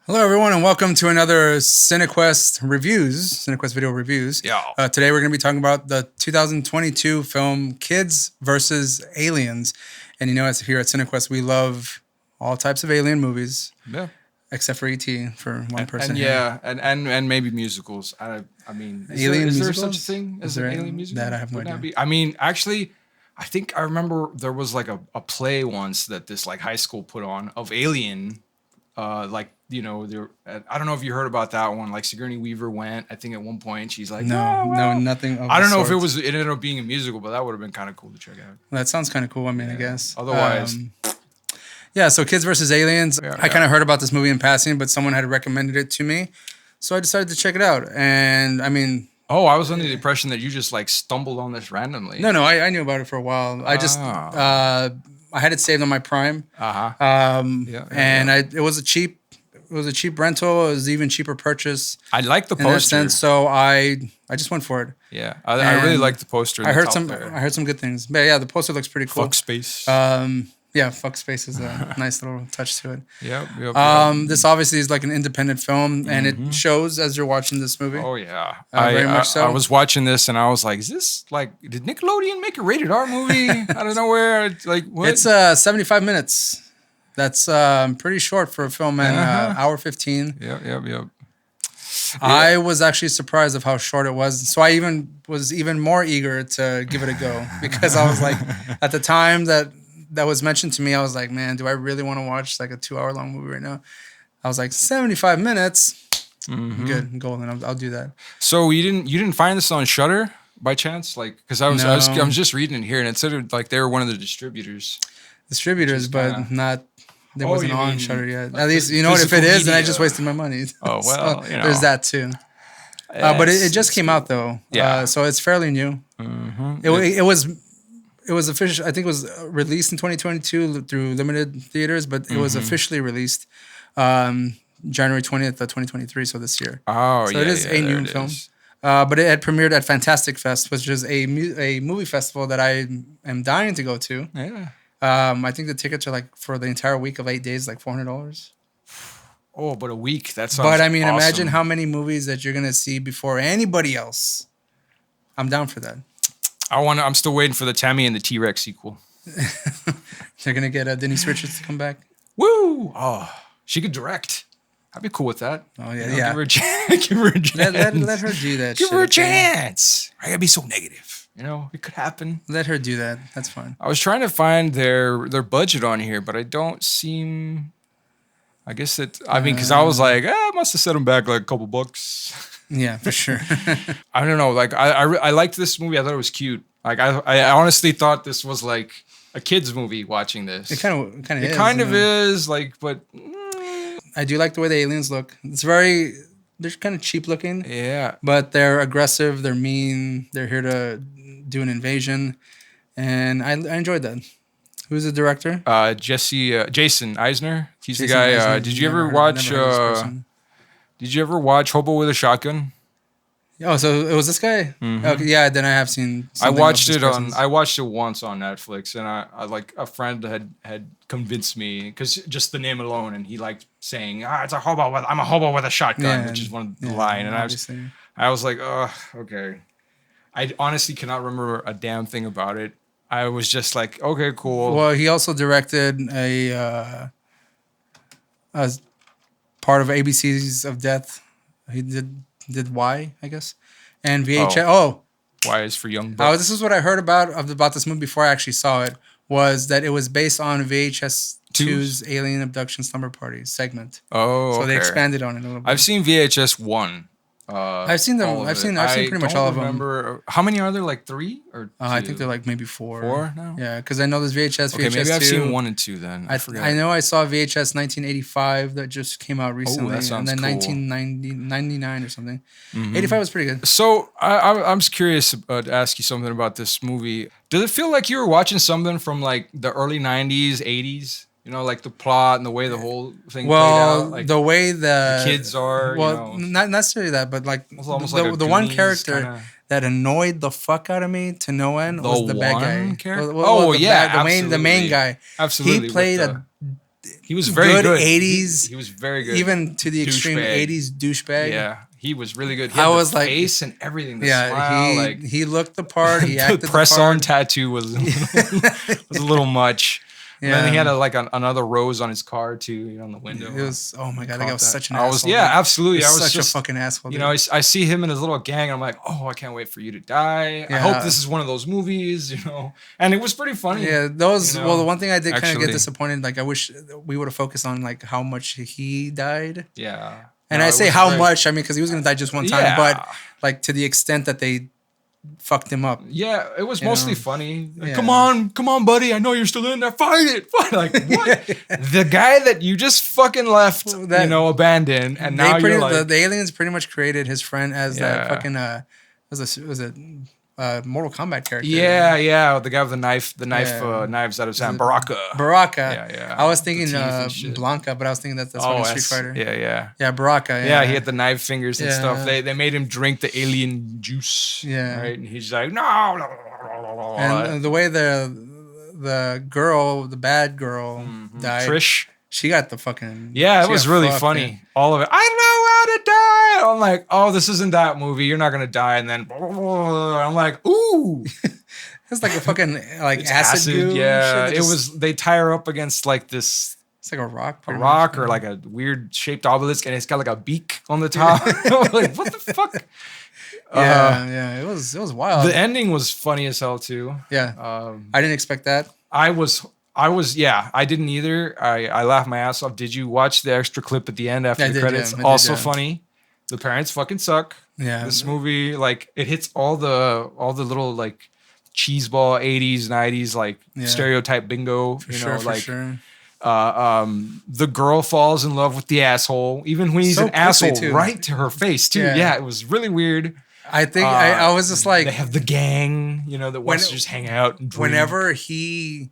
Hello, everyone, and welcome to another Cinequest video reviews. Yeah. Today, we're going to be talking about the 2022 film Kids versus Aliens. And as here at Cinequest, we love all types of alien movies, Yeah. except for ET for one person. And here. yeah, and maybe musicals. I mean, Alien is there musicals? such a thing as Is an there alien musical? that I have no Wouldn't that idea. be? I mean, actually, I think I remember there was like a play once that this like high school put on of Alien. There. I don't know if you heard about that one. Like Sigourney Weaver went. I think at one point she's like, No, "Oh, well." nothing. Of I don't the know if sort. it ended up being a musical, but that would have been kind of cool to check out. That sounds kind of cool. I mean, I Yeah. guess. Otherwise, Yeah, so Kids versus Aliens. Yeah, I kind of heard about this movie in passing, but someone had recommended it to me. So I decided to check it out. And I mean, I was under the impression that you just like stumbled on this randomly. no, I knew about it for a while. I had it saved on my Prime. Uh-huh. It was a cheap rental. It was even cheaper purchase I like the in that poster. sense. So I just went for it. Yeah, I really And like the poster. I heard some good things. But yeah, the poster looks pretty cool. Fuck space. Yeah, fuck space is a nice little touch to it. Yep. This obviously is like an independent film, and it shows as you're watching this movie. Oh yeah, very much so. I was watching this and I was like, "Is this like? Did Nickelodeon make a rated R movie out of nowhere? Like what?" It's 75 minutes. That's pretty short for a film, and hour 15. Yep. I was actually surprised of how short it was, so I was even more eager to give it a go because I was like, at the time that was mentioned to me, I was like, man, do I really want to watch like a 2-hour-long movie right now? I was like, 75 minutes, good, golden. I'll do that. So you didn't find this on Shudder by chance? Like, because I was just reading it here and it said like they were one of the distributors. But not. There wasn't you on mean Shudder yet. like At least if it physical is, then I media. just wasted my money. Oh well, So, there's that too. But it just came out though. Yeah. So it's fairly new. It was official. I think it was released in 2022 through limited theaters, but it was officially released January 20th, 2023. So this year. Oh, So it is a new film. But it had premiered at Fantastic Fest, which is a movie festival that I am dying to go to. Yeah. I think the tickets are like for the entire week of 8 days, like $400. Oh, but a week. That sounds. But I mean, awesome. imagine how many movies that you're gonna see before anybody else. I'm down for that. I'm still waiting for the Tammy and the T-Rex sequel. They're gonna get Denise Richards to come back. Woo! Oh, she could direct. I'd be cool with that. Oh yeah, You know, yeah. Give her a chance. Give her a chance. Let her do that. Give shit, her a okay? chance. I gotta be so negative. You know, it could happen. Let her do that. That's fine. I was trying to find their budget on here, but I don't seem. I guess because I was like, I must have set them back like a couple bucks. Yeah, for sure. I don't know. Like I liked this movie. I thought it was cute. Like I honestly thought this was like a kids movie. Watching this, It kind of it is. kind of you know? is like, but I do like the way the aliens look. They're kind of cheap looking, yeah. but they're aggressive. They're mean. They're here to do an invasion, and I enjoyed that. Who's the director? Jason Eisner. He's Jason the guy. Eisner. Did you Never ever heard- watch? never heard of this person. Did you ever watch Hobo with a Shotgun? Oh, so it was this guy? Okay, yeah, then I have seen. I watched it once on Netflix, and I like a friend had convinced me because just the name alone, and he liked saying, I'm a hobo with a shotgun, which is one of the line, and obviously. I was like, oh, okay. I honestly cannot remember a damn thing about it. I was just like, okay, cool. Well, he also directed a part of ABCs of Death. He did Y, I guess, and VHS. Oh, Y is for young bucks. this is what I heard about this movie before I actually saw it. Was that it was based on VHS 2's Alien Abduction Slumber Party segment. Oh, So okay. they expanded on it a little bit. I've seen VHS 1. I've seen them. I've seen pretty much all of them. Remember how many are there? Like 3 or 2? I think they're like maybe 4. 4 now. Yeah, because I know there's VHS. Okay, VHS maybe I've 2. seen 1 and 2 then. I forgot. I know I saw VHS 1985 that just came out recently, that sounds and then cool. 1999 or something. 85 was pretty good. So I'm just curious to ask you something about this movie. Does it feel like you were watching something from like the early 90s, 80s? You know, like the plot and the way the whole thing played out? Like the way the kids are, not necessarily that, but like It's almost the, like a the one Goonies character kinda- that annoyed the fuck out of me to no end was the bad guy. character? The main absolutely. guy. Absolutely. He played with He was very good. 80s. He was very good. Even to the extreme Douchebag. 80s douchebag. Yeah, he was really good. He had the face and everything. The smile, he looked the part. He acted the press part. on tattoo was was a little much. Yeah. And then he had another rose on his car too, on the window. It was, oh my god, that guy was such an asshole. Absolutely. I was such just a fucking asshole. I see him in his little gang, and I'm like, oh, I can't wait for you to die. I hope this is one of those movies, And it was pretty funny. Yeah, those. Well, the one thing I did kind of get disappointed. Like, I wish we would have focused on like how much he died. Yeah. And I say how much, I mean, because he was gonna die just one time, but like to the extent that they fucked him up. Yeah, it was mostly funny. Like, come on, buddy. I know you're still in there. Fight it. Like, what? The guy that you just fucking left, abandoned, and now you're like... The aliens pretty much created his friend as that fucking, was it Mortal Kombat character? Yeah. The guy with the knives out of Sam. Baraka. Yeah. I was thinking Blanca, but I was thinking that's fucking Street Fighter. Yeah, Baraka. Yeah, he had the knife fingers and stuff. They made him drink the alien juice. Yeah. Right? And he's like, no. And the way the girl, the bad girl died. Trish. She got the fucking... Yeah, it was really funny. All of it. I know how to die. I'm like, oh, this isn't that movie. You're not going to die. And then I'm like, ooh. It's like a fucking like acid goo. Yeah, it was... They tie her up against like this... It's like a rock. A rock or like a weird shaped obelisk. And it's got like a beak on the top. Like, what the fuck? Yeah. It was wild. The ending was funny as hell too. Yeah. I didn't expect that. I didn't either. I laughed my ass off. Did you watch the extra clip at the end after the credits? Also funny. The parents fucking suck. Yeah. This movie, like, it hits all the little like cheeseball 80s, 90s like stereotype bingo. For sure. The girl falls in love with the asshole, even when he's an asshole, right to her face too. Yeah, it was really weird. I think I was just like, they have the gang, that wants to just hang out and drink. Whenever he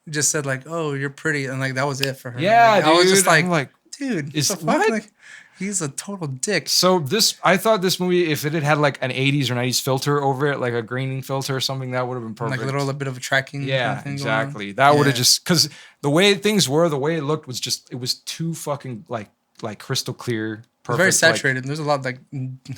just said like, "Oh, you're pretty," and like that was it for her. Yeah, like, dude, I was just like, dude, is what? Like, he's a total dick. So I thought this movie, if it had like an 80s or 90s filter over it, like a graining filter or something, that would have been perfect. Like a little bit of a tracking. Yeah, kind of thing exactly. That would have just, because the way things were, the way it looked was just, it was too fucking like crystal clear. Perfect. Very saturated. There's a lot of like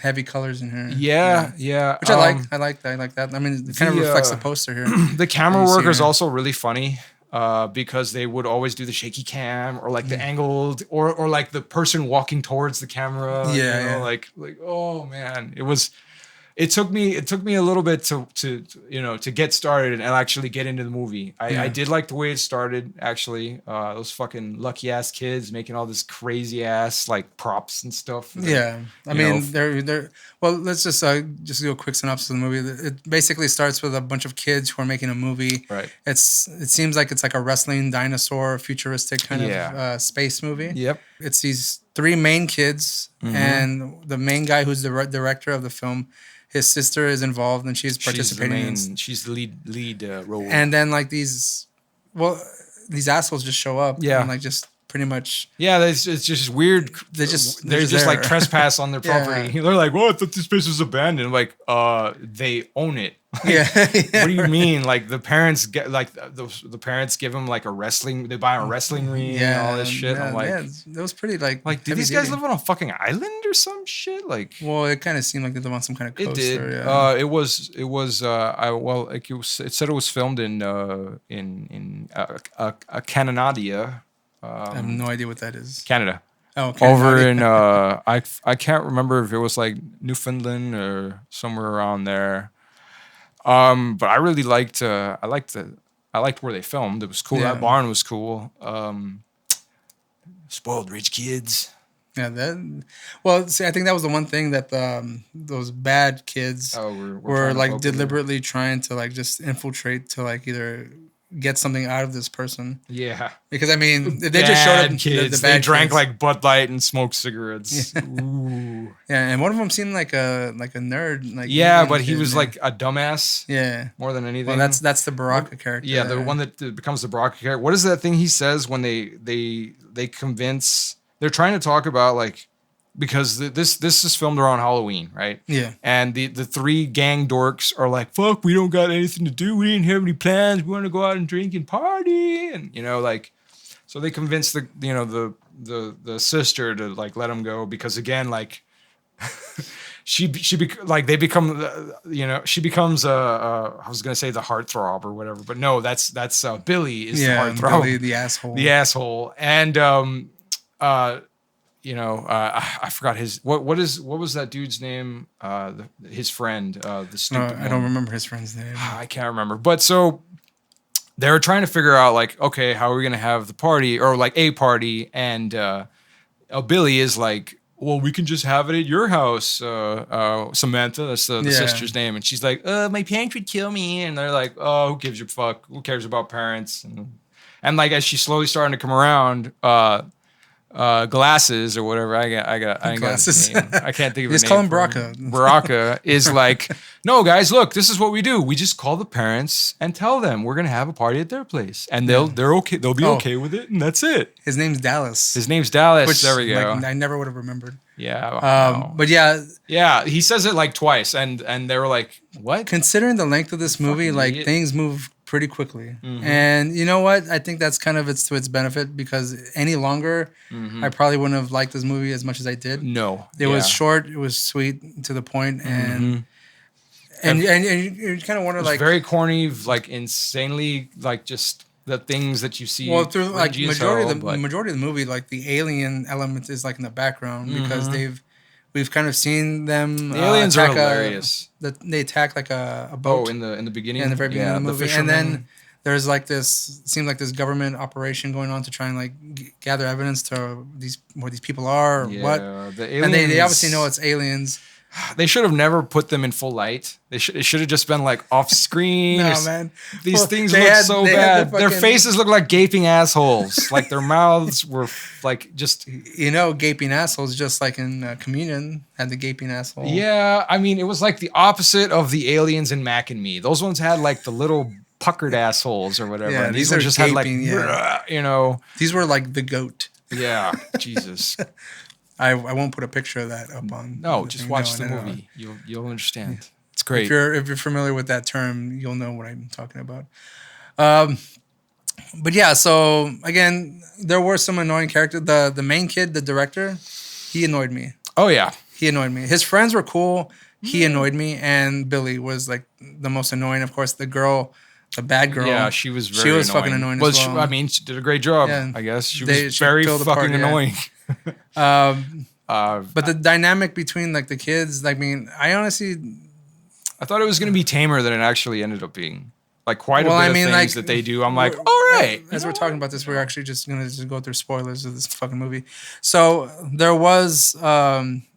heavy colors in here. Yeah. Which I like. I like that. I mean, it kind of reflects the poster here. The camera work is also really funny. Because they would always do the shaky cam or like the angled or like the person walking towards the camera. Like oh man, it took me a little bit to get started and actually get into the movie. I did like the way it started actually. Those fucking lucky ass kids making all this crazy ass like props and stuff. Yeah, I mean they're well. Let's just do a quick synopsis of the movie. It basically starts with a bunch of kids who are making a movie. Right. It seems like it's like a wrestling dinosaur futuristic kind of space movie. Yep. It's these three main kids and the main guy who's the director of the film. His sister is involved and she's participating. She's the lead role. And then like these assholes just show up. Yeah. And like just pretty much. Yeah, it's just weird. They're just like trespass on their property. They're like, "Well, I thought this place was abandoned." I'm like, they own it. Like, what do you mean? Like the parents get like the parents give them like a wrestling. They buy a wrestling ring and all this shit. I'm like, it was pretty like. Like, did these guys live on a fucking island or some shit? Like, well, it kind of seemed like they lived on some kind of coast. It did. Yeah. It was. It said it was filmed in Canada. I have no idea what that is. Canada. Oh, okay. Over in I can't remember if it was like Newfoundland or somewhere around there. But I really liked I liked where they filmed. It was cool. Yeah. That barn was cool. Spoiled rich kids. Yeah, see, I think that was the one thing that those bad kids were like deliberately trying to like just infiltrate to like either get something out of this person. Yeah. Because I mean, they just showed up. Kids. They drank like Bud Light and smoked cigarettes. Yeah. Ooh. Yeah, and one of them seemed like a nerd. Like but he was like a dumbass. Yeah. More than anything. Well, that's the Baraka character. Yeah, the one that becomes the Baraka character. What is that thing he says when they convince? They're trying to talk about like. Because this is filmed around Halloween, right? Yeah. And the three gang dorks are like, fuck, we don't got anything to do. We didn't have any plans. We want to go out and drink and party. And, like, So they convinced the sister to like let him go because again like they become she becomes I was gonna say the heartthrob or whatever, but no, that's Billy is the heartthrob, Billy, the asshole. the asshole, and I forgot what was that dude's name? His friend, the stupid. I don't remember his friend's name. I can't remember, but so they were trying to figure out like, okay, how are we gonna have the party or like a party, and Billy is like, well, we can just have it at your house, Samantha. That's the sister's name, and she's like, my parents would kill me, and they're like, oh, who gives a fuck? Who cares about parents? And like as she's slowly starting to come around, Glasses or whatever. I got Glasses. His name. I can't think of his Just name. call him Baraka. Baraka is like, no, guys, look, this is what we do. We just call the parents and tell them we're gonna have a party at their place, and they're okay. They'll be okay with it, and that's it. His name's Dallas. Which, there we go. Like, I never would have remembered. Yeah. But yeah, he says it like twice, and they were like, what? Considering the length of this movie, like idiot. Things move pretty quickly. And you know what? I think that's kind of to its benefit because any longer, I probably wouldn't have liked this movie as much as I did. No. It was short, it was sweet to the point, and you kind of wonder, like, very corny, like insanely, like just the things that you see. Well, through like majority of the movie, like the alien element is like in the background because we've kind of seen them. The aliens are hilarious. They attack like a boat. Oh, in the beginning, in the very beginning of the movie, and then there's like this. It seems like this government operation going on to try and like gather evidence to where these people are or what. The aliens, and they obviously know it's aliens. They should have never put them in full light. It should have just been like off screen. No, man. These things look so bad. Their faces look like gaping assholes. Like their mouths were like just... gaping assholes, just like in Communion, had the gaping asshole. Yeah, I mean, it was like the opposite of the aliens in Mac and Me. Those ones had like the little puckered assholes or whatever. Yeah, and these ones just gaping, had like, These were like the goat. Yeah, Jesus. I won't put a picture of that up on. No, just watch the movie. You'll understand. Yeah. It's great. If you're familiar with that term, you'll know what I'm talking about. But yeah, so again, there were some annoying characters. The main kid, the director, he annoyed me. Oh yeah, he annoyed me. His friends were cool. He annoyed me, and Billy was like the most annoying. Of course, the girl. The bad girl. Yeah, she was very annoying. Fucking annoying as well. I mean, she did a great job, I guess. She was very fucking annoying. But the dynamic between like the kids, like, I mean, I thought it was going to be tamer than it actually ended up being. Like quite a bit of things that they do. I'm like, all right. As we're talking about this, we're actually just going to go through spoilers of this fucking movie. So there was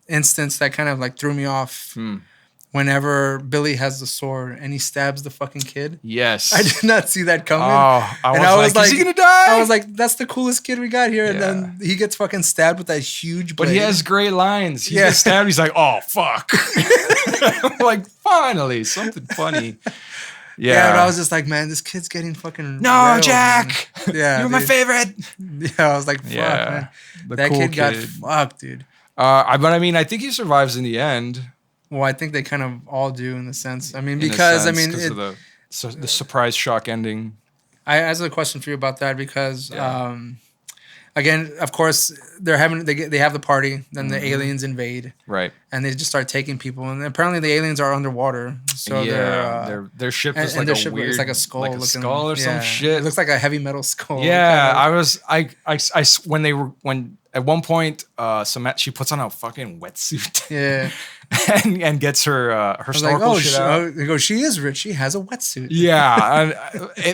instance that kind of like threw me off. Whenever Billy has the sword and he stabs the fucking kid. Yes. I did not see that coming. Oh, I was like, is he going to die? I was like, that's the coolest kid we got here. Yeah. And then he gets fucking stabbed with that huge blade. But he has great lines. He gets stabbed. He's like, oh, fuck. I'm like, finally, something funny. Yeah, but I was just like, man, this kid's getting fucking railed, Jack. Man. Yeah, you're my favorite. Yeah, I was like, fuck, man. That cool kid got fucked, dude. But I mean, I think he survives in the end. Well, I think they kind of all do in a sense. I mean, because of the surprise shock ending. I asked a question for you about that because, again, of course, they have the party, then the aliens invade, right? And they just start taking people, and apparently the aliens are underwater. So their ship is like a weird, it's like a skull, like a skull or some shit. It looks like a heavy metal skull. Yeah, I when at one point, she puts on a fucking wetsuit. Yeah. and gets her snorkel shit out. They go, she is rich. She has a wetsuit. Yeah,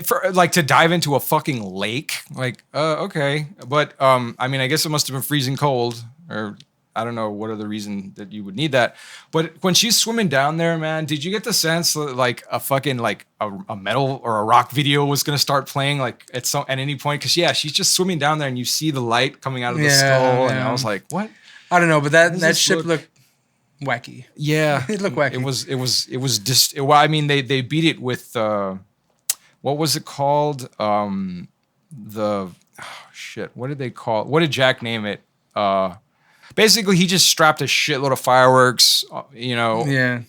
for like to dive into a fucking lake, like okay, but I mean, I guess it must have been freezing cold, or I don't know what other reason that you would need that. But when she's swimming down there, man, did you get the sense that like a fucking like a metal or a rock video was gonna start playing like at any point? Because she's just swimming down there and you see the light coming out of the skull, and I was like, what? I don't know, but that ship looked wacky. Yeah, it looked wacky. It was just. Well, I mean, they beat it with what was it called? What did they call it? What did Jack name it? Basically, he just strapped a shitload of fireworks, into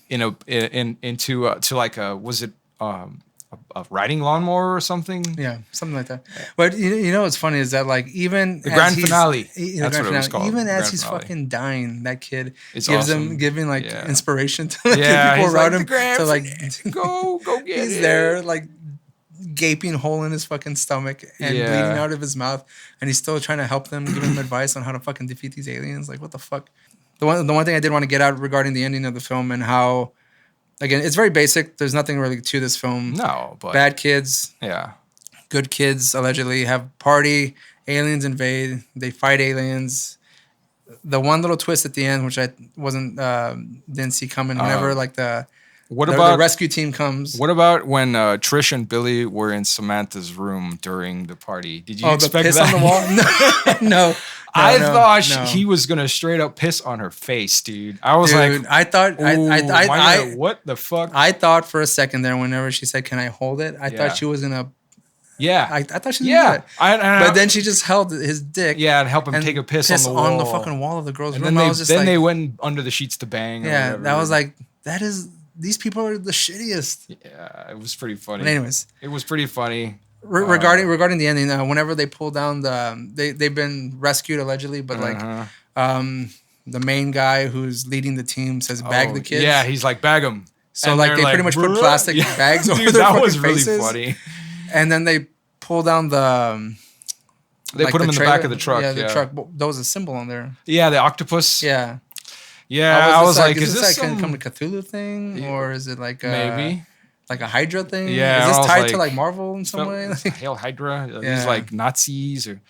like a a riding lawnmower or something. Yeah, something like that. But you know what's funny is that like even The as grand he's- finale. the That's grand what it was finale, called. even The as grand he's finale. fucking dying, that kid It's gives awesome. him giving like Yeah. inspiration to like, the Yeah, people he's around like, "The him grand to like finale. Go get he's it." there like gaping hole in his fucking stomach and Yeah. bleeding out of his mouth, and he's still trying to help them, give him advice on how to fucking defeat these aliens. Like what the fuck? The one thing I did want to get out regarding the ending of the film and how, again, it's very basic. There's nothing really to this film. No, but Bad kids, yeah. good kids allegedly have party, aliens invade, they fight aliens. The one little twist at the end, which I didn't see coming, whenever like What the about rescue team comes. What about when Trish and Billy were in Samantha's room during the party? Did you The expect piss that? on the wall? No, I thought no. he was gonna straight up piss on her face, dude. I was Dude, like, I thought, what the fuck? I thought for a second there, whenever she said, "Can I hold it?" I Yeah. thought she was gonna. Yeah, I thought she was gonna do it. But then she just held his dick. yeah, and help him and take a piss on the wall. fucking wall of the girl's And room. then I was just they like, went under the sheets to bang. Or yeah, whatever. that was like, these people are the shittiest. Yeah, it was pretty funny. But anyways, It was pretty funny. regarding the ending, whenever they pull down they've been rescued allegedly, but the main guy who's leading the team says bag the kids. Yeah, he's like, bag them. So like they pretty much put "Bruh." plastic Yeah. bags over Dude, their that fucking was really faces, funny. and then they pull down the. They like put him in the back trailer. of the truck. Yeah, the truck. There was a symbol on there. Yeah, the octopus. Yeah. Yeah, I was just like, is this like some... a come to Cthulhu thing, or is it like maybe like a Hydra thing? Yeah, is I this was tied like- to like Marvel in some way? Hail Hydra. Yeah. These like Nazis or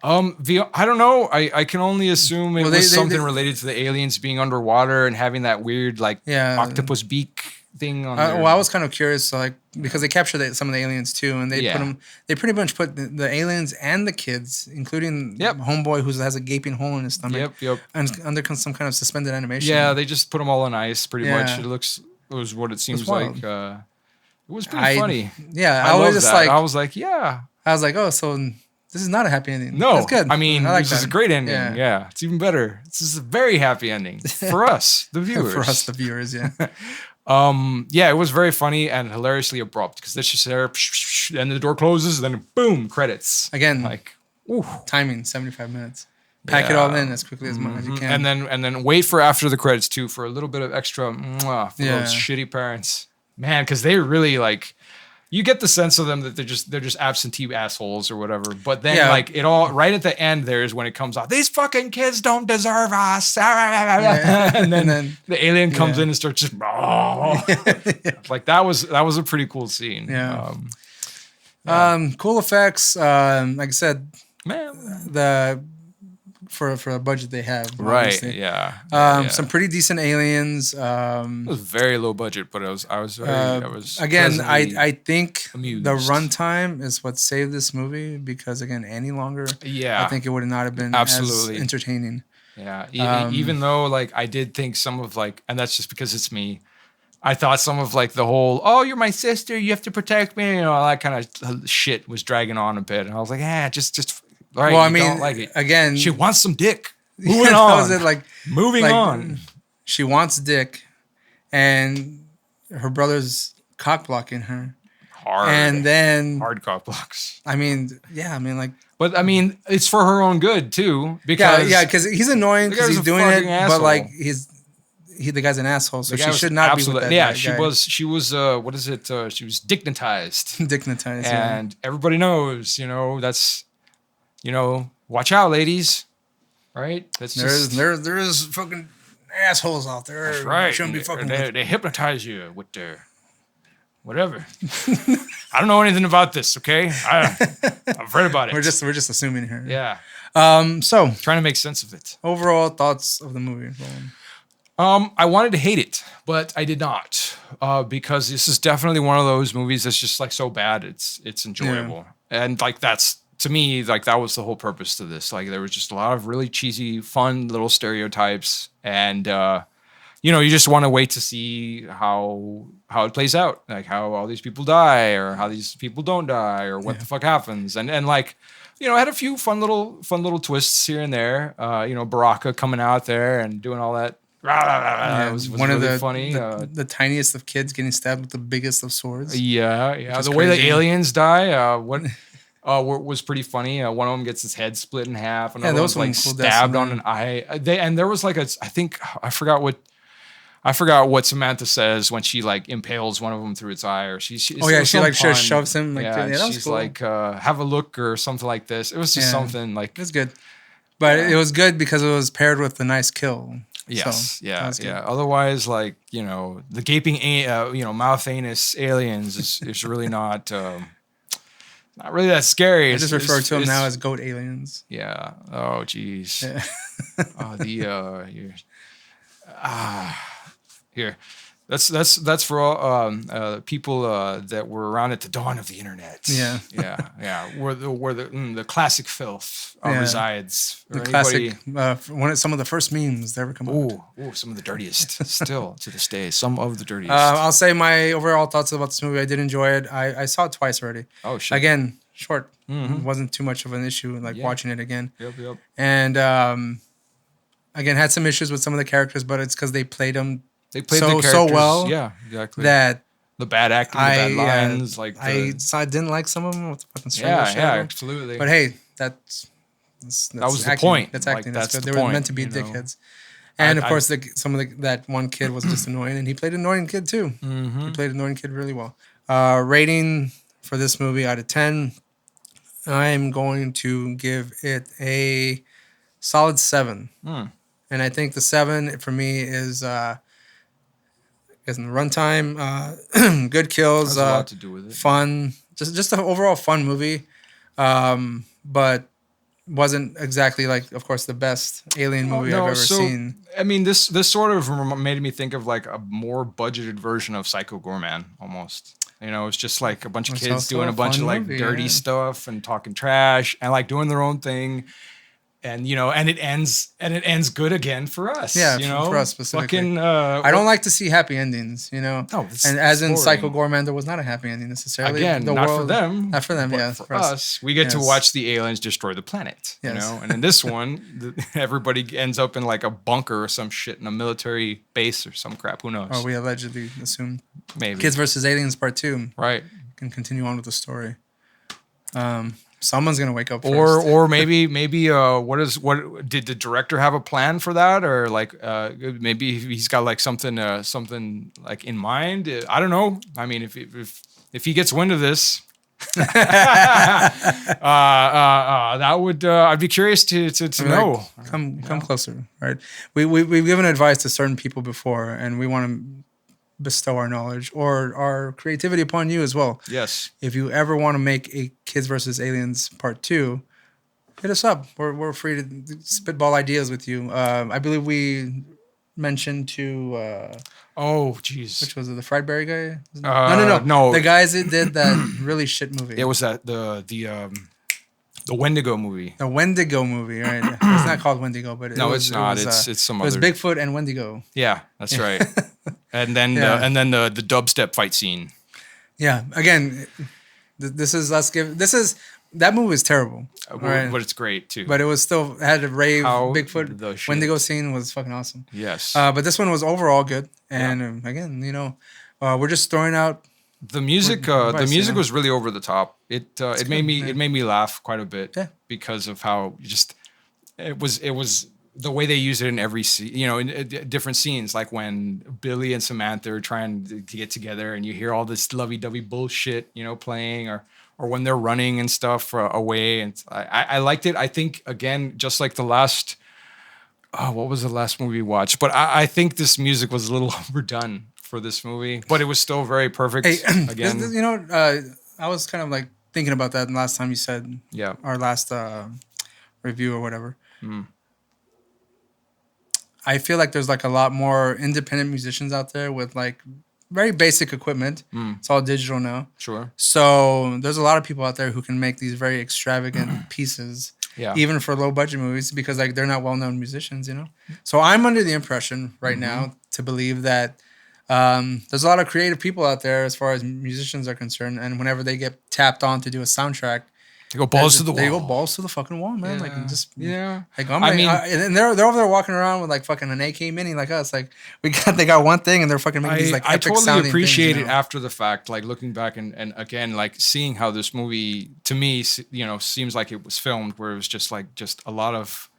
I don't know. I can only assume it was something related to the aliens being underwater and having that weird like octopus beak thing on there. Well, I was kind of curious, so like because they captured some of the aliens too, and they put them. They pretty much put the aliens and the kids, including homeboy who has a gaping hole in his stomach. Yep. And under some kind of suspended animation. Yeah, they just put them all on ice, pretty much. It was what it seems like. It was pretty funny. Yeah, I was just that. like I was like, yeah. I was like, oh, so this is not a happy ending. No, that's good. I mean, like this is a great ending. Yeah, it's even better. This is a very happy ending for us, the viewers. For us, the viewers, yeah. Yeah, it was very funny and hilariously abrupt because this just there, and the door closes, and then boom, credits. Again, like timing, 75 minutes. Pack it all in as quickly as you can, and then wait for after the credits too for a little bit of extra for those shitty parents, man, because they really like. You get the sense of them that they're just absentee assholes or whatever. But then like it all right at the end there is when it comes out. These fucking kids don't deserve us. And then the alien comes in and starts just like that was a pretty cool scene. Yeah. Cool effects. Like I said, man, for a budget they have, right? Obviously. Yeah. Some pretty decent aliens. It was very low budget, but I was again. I think amused. the runtime is what saved this movie because again, any longer, I think it would not have been as entertaining. Yeah, even though like I did think some of like, and that's just because it's me. I thought some of like the whole, oh, you're my sister, you have to protect me, all that kind of shit was dragging on a bit, and I was like, just. All right, well, I mean, don't like it. Again, she wants some dick. Moving on. Was it like moving on? She wants dick, and her brother's cock blocking her. Hard. And then hard cock blocks. I mean, like. But I mean, it's for her own good too, because because he's annoying because he's doing it, asshole. but like the guy's an asshole, so she should not be with that yeah, guy. she was what is it? She was dignitized. Dignitized, and everybody knows, that's. Watch out, ladies. Right? That's there is fucking assholes out there. That's right. Shouldn't be fucking. They hypnotize you with their whatever. I don't know anything about this. Okay, I've read about it. We're just assuming here. Yeah. So trying to make sense of it. Overall thoughts of the movie. I wanted to hate it, but I did not, because this is definitely one of those movies that's just like so bad it's enjoyable, and like that's. To me, like that was the whole purpose to this. Like there was just a lot of really cheesy, fun little stereotypes, and you just want to wait to see how it plays out, like how all these people die, or how these people don't die, or what the fuck happens, and like it had a few fun little twists here and there. Baraka coming out there and doing all that It was one of really funny. the tiniest of kids getting stabbed with the biggest of swords. Yeah. is The way the crazy. aliens die, was pretty funny. One of them gets his head split in half. Yeah, Another those one's like some cool deaths in stabbed on there. an eye. And there was like I think I forgot what Samantha says when she like impales one of them through its eye, or she Oh yeah, she like pun. shoves him like Yeah, that was she's cool. like have a look or something like this. It was just something like it's good, but it was good because it was paired with a nice kill. yes, So, that was good. Otherwise, like the gaping mouth anus aliens is really not really that scary. I just refer to them now as goat aliens. yeah. Oh geez. Yeah. Here. That's for all people that were around at the dawn of the internet. Yeah. yeah. Where the classic filth resides. The Or classic, some of the first memes that ever come out. Oh, some of the dirtiest still to this day. Some of the dirtiest. I'll say my overall thoughts about this movie. I did enjoy it. I saw it twice already. Oh shit. Again, short. Wasn't too much of an issue watching it again. Yep. And again, had some issues with some of the characters, but it's because they played them They played so the characters, well. Yeah, exactly. That the bad acting, the bad lines, like I didn't like some of them. With the fucking absolutely. But hey, that was the acting. point. That's acting. Like, that's good. the They were point, meant to be dickheads. And of course, that one kid was just annoying, and he played an annoying kid too. He played an annoying kid really well. Rating for this movie out of 10, I'm going to give it a solid 7. And I think the 7 for me is in the runtime, good kills, has a lot to do with it. fun, just an overall fun movie, but wasn't exactly like, of course, the best alien movie I've ever seen. I mean, this sort of made me think of like a more budgeted version of Psycho Gorman almost. It's just like a bunch of kids doing a bunch of like dirty stuff and talking trash and like doing their own thing. And and it ends good again for us. Yeah, for us specifically. Fucking, I don't like to see happy endings, No, and as in Psycho Gorman, there was not a happy ending necessarily. Again, for them. Not for them, but yeah. For us, we get to watch the aliens destroy the planet. Yes. And in this one, everybody ends up in like a bunker or some shit in a military base or some crap. Who knows? Or we allegedly assume. Maybe. Kids versus Aliens Part 2. Right. Can continue on with the story. Someone's gonna wake up first. Or maybe what did the director have a plan for that, or like maybe he's got like something like in mind. I don't know. I mean, if he gets wind of this, that would I'd be curious to know. Like, come closer, right? We've given advice to certain people before, and we want to bestow our knowledge or our creativity upon you as well. Yes. If you ever want to make a Kids versus Aliens Part 2, hit us up. We're free to spitball ideas with you. I believe we mentioned to oh jeez, which was it, the Friedberry guy? No. The guys that did that really shit movie. It was that the Wendigo movie. The Wendigo movie, right? It's not called Wendigo, but it's not. It's some other. It was Bigfoot and Wendigo. Yeah, that's right. And then the dubstep fight scene. Yeah. Again, that movie is terrible. Right? But it's great too. But it was still had a rave Bigfoot Wendigo scene was fucking awesome. Yes. But this one was overall good. And again, we're just throwing out the music. The music was really over the top. It made me laugh quite a bit because of how it was the way they use it in every scene, in different scenes, like when Billy and Samantha are trying to get together and you hear all this lovey-dovey bullshit, playing, or when they're running and stuff away. And I liked it. I think, again, just like the last, what was the last movie we watched? But I think this music was a little overdone for this movie, but it was still very perfect. Hey, again. I was kind of like thinking about that last time you said our last review or whatever. I feel like there's like a lot more independent musicians out there with like very basic equipment. It's all digital now. Sure. So there's a lot of people out there who can make these very extravagant pieces, even for low budget movies, because like they're not well-known musicians, So I'm under the impression right now to believe that there's a lot of creative people out there as far as musicians are concerned, and whenever they get tapped on to do a soundtrack, They go balls to the wall. They go balls to the fucking wall, man. Yeah. Like and just Yeah. Like I mean- and they're over there walking around with like fucking an AK mini like us. Like they got one thing and they're fucking making these like I epic totally sounding appreciate things, it after the fact, like looking back and again, like seeing how this movie to me, seems like it was filmed where it was just a lot of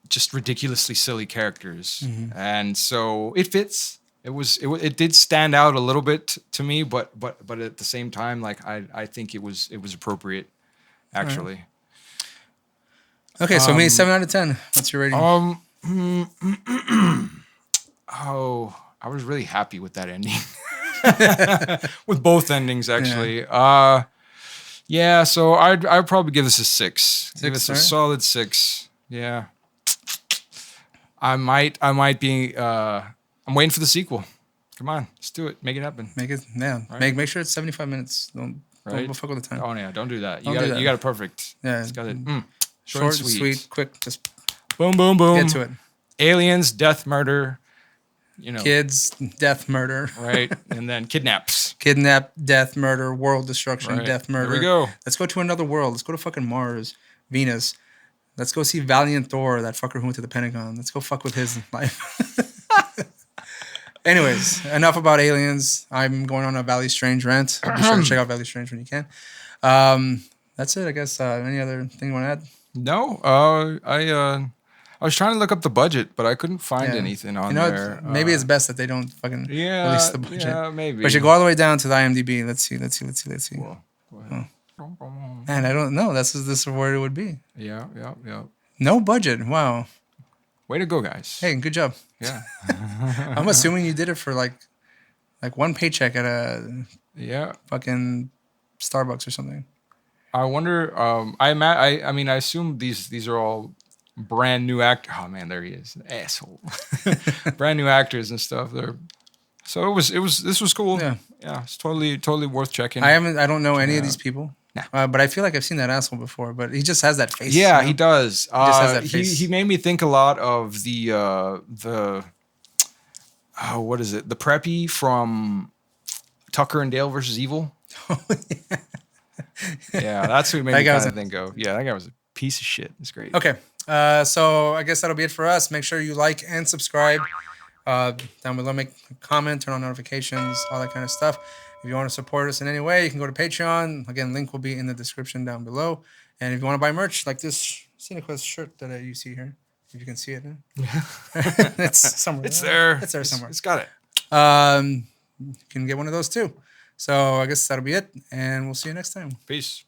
just ridiculously silly characters, and so it fits. It did stand out a little bit to me, but at the same time, like I think it was appropriate, actually. Okay, so me 7 out of 10. What's your rating? Oh, I was really happy with that ending. With both endings, actually. Yeah, so I'd probably give this a 6. Give this a solid 6. Yeah. I might be I'm waiting for the sequel. Come on, let's do it. Make it happen. Make it, yeah. Right. Make sure it's 75 minutes. Don't fuck with the time. Oh yeah, don't do that. Don't do that. You got it perfect. Yeah. It's got it. Short, sweet, quick. Just boom, boom, boom. get to it. Aliens, death, murder. Kids, death, murder. Right, and then kidnaps. Kidnap, death, murder, world destruction, Right. death, murder. There we go. Let's go to another world. Let's go to fucking Mars, Venus. Let's go see Valiant Thor, that fucker who went to the Pentagon. Let's go fuck with his life. Anyways, enough about aliens. I'm going on a Valley Strange rant. Be sure to check out Valley Strange when you can. That's it, I guess. Any other thing you want to add? No, I was trying to look up the budget, but I couldn't find anything on there. Maybe it's best that they don't fucking release the budget. Yeah, maybe. But you go all the way down to the IMDb. Let's see. Well, go ahead. Man, I don't know. This is where it would be. Yeah. No budget. Wow. Way to go, guys. Hey, good job. Yeah. I'm assuming you did it for like one paycheck at a fucking Starbucks or something. I wonder. I mean, I assume these are all brand new actors. Oh man, there he is, asshole. Brand new actors and stuff. So this was cool. Yeah. It's totally worth checking. I don't know any of these people. Nah. But I feel like I've seen that asshole before. But he just has that face. Yeah, he does. He just has that face. He made me think a lot of the what is it? The preppy from Tucker and Dale versus Evil. Oh, yeah. Yeah, that's who he made me kind of think of. Yeah, that guy was a piece of shit. It's great. Okay. So I guess that'll be it for us. Make sure you like and subscribe. Down below, make a comment, turn on notifications, all that kind of stuff. If you want to support us in any way, you can go to Patreon. Again, link will be in the description down below. And if you want to buy merch like this Cinequest shirt that you see here, if you can see it, it's somewhere. It's there. It's there somewhere. It's got it. You can get one of those too. So I guess that'll be it, and we'll see you next time. Peace.